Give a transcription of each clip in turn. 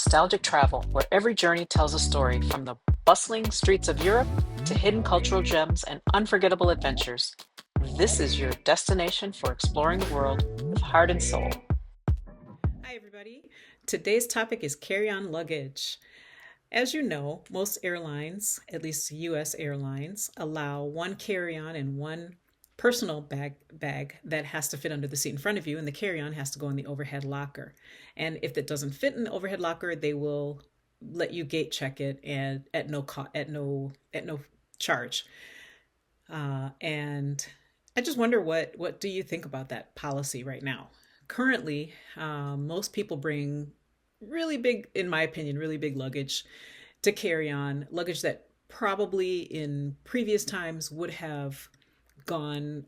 nostalgic travel, where every journey tells a story from the bustling streets of Europe to hidden cultural gems and unforgettable adventures. This is your destination for exploring the world with heart and soul. Hi, everybody. Today's topic is carry on luggage. As you know, most airlines, at least US airlines, allow one carry on and one personal bag that has to fit under the seat in front of you, and the carry on has to go in the overhead locker. And if it doesn't fit in the overhead locker, they will let you gate check it and at no at no charge. And I just wonder what do you think about that policy right now? Currently, most people bring really big, in my opinion, really big luggage to carry on, luggage that probably in previous times would have gone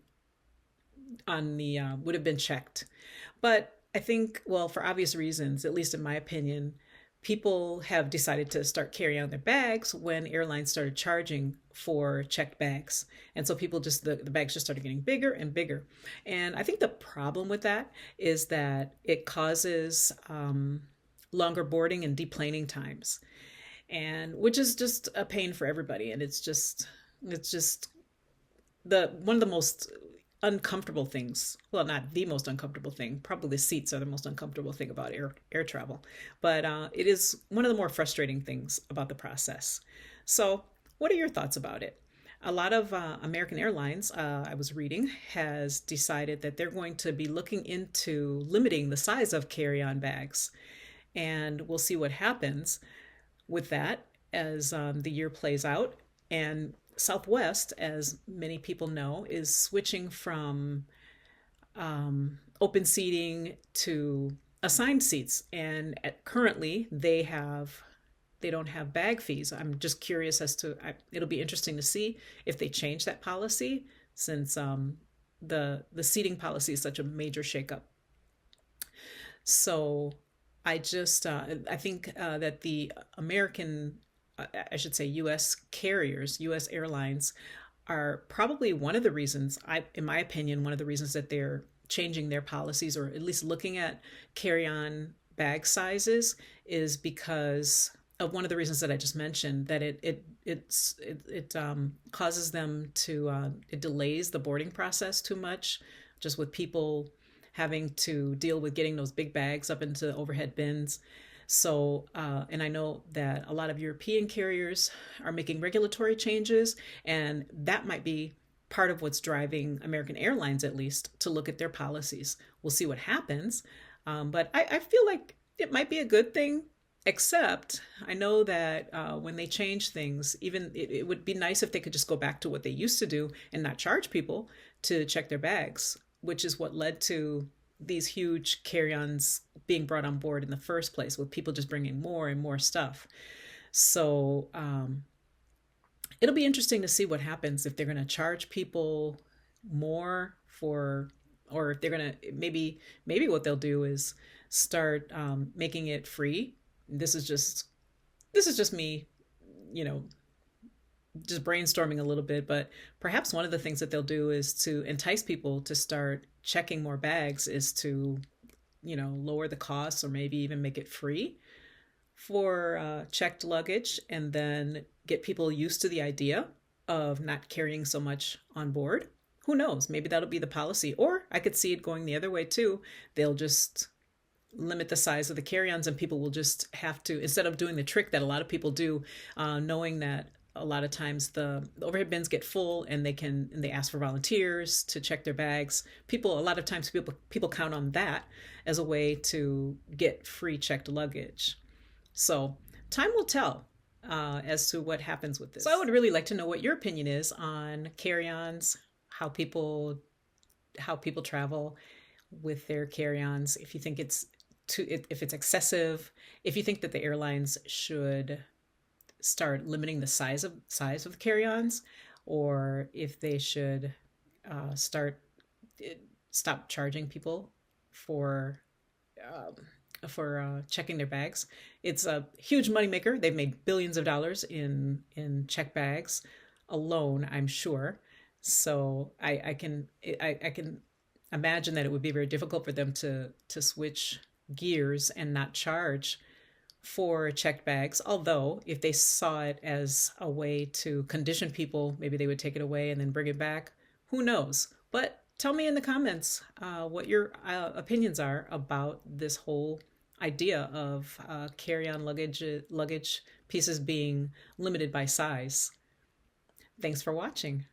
on the would have been checked. But I think, well, for obvious reasons, at least in my opinion, people have decided to start carrying on their bags when airlines started charging for checked bags. And so people just, the bags just started getting bigger and bigger. And I think the problem with that is that it causes longer boarding and deplaning times, and which is just a pain for everybody. And it's just the one of the most uncomfortable things, well, not the most uncomfortable thing, probably the seats are the most uncomfortable thing about air travel, but it is one of the more frustrating things about the process. So what are your thoughts about it? A lot of American Airlines, I was reading, has decided that they're going to be looking into limiting the size of carry-on bags, and we'll see what happens with that as the year plays out. And Southwest, as many people know, is switching from open seating to assigned seats, and currently they don't have bag fees. I'm just curious as to it'll be interesting to see if they change that policy, since the seating policy is such a major shakeup. So I think that the American, I should say U.S. carriers, U.S. airlines, are probably one of the reasons, in my opinion, one of the reasons that they're changing their policies, or at least looking at carry-on bag sizes, is because of one of the reasons that I just mentioned, that it causes them to it delays the boarding process too much, just with people having to deal with getting those big bags up into the overhead bins. So, and I know that a lot of European carriers are making regulatory changes, and that might be part of what's driving American Airlines, at least, to look at their policies. We'll see what happens. But I feel like it might be a good thing, except I know that when they change things, even it would be nice if they could just go back to what they used to do and not charge people to check their bags, which is what led to these huge carry-ons being brought on board in the first place, with people just bringing more and more stuff. So it'll be interesting to see what happens if they're going to charge people more for, or if they're going to, maybe what they'll do is start making it free. This is just me, you know, just brainstorming a little bit, but perhaps one of the things that they'll do is to entice people to start checking more bags, is to, lower the costs, or maybe even make it free for checked luggage, and then get people used to the idea of not carrying so much on board. Who knows? Maybe that'll be the policy. Or I could see it going the other way too. They'll just limit the size of the carry-ons, and people will just have to, instead of doing the trick that a lot of people do, knowing that a lot of times the overhead bins get full, and they ask for volunteers to check their bags. A lot of times people count on that as a way to get free checked luggage. So time will tell as to what happens with this. So I would really like to know what your opinion is on carry-ons, how people travel with their carry-ons. If you think it's if it's excessive, if you think that the airlines should start limiting the size of the carry-ons, or if they should start stop charging people for checking their bags. It's a huge moneymaker. They've made billions of dollars in check bags alone, I'm sure. So I can imagine that it would be very difficult for them to switch gears and not charge for checked bags, although if they saw it as a way to condition people, maybe they would take it away and then bring it back. Who knows? But tell me in the comments what your opinions are about this whole idea of carry-on luggage pieces being limited by size. Thanks for watching.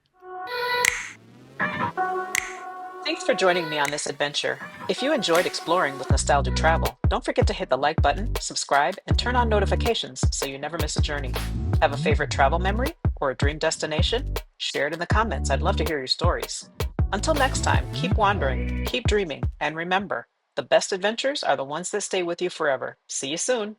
Thanks for joining me on this adventure. If you enjoyed exploring with nostalgic travel, don't forget to hit the like button, subscribe, and turn on notifications so you never miss a journey. Have a favorite travel memory or a dream destination? Share it in the comments. I'd love to hear your stories. Until next time, keep wandering, keep dreaming, and remember, the best adventures are the ones that stay with you forever. See you soon.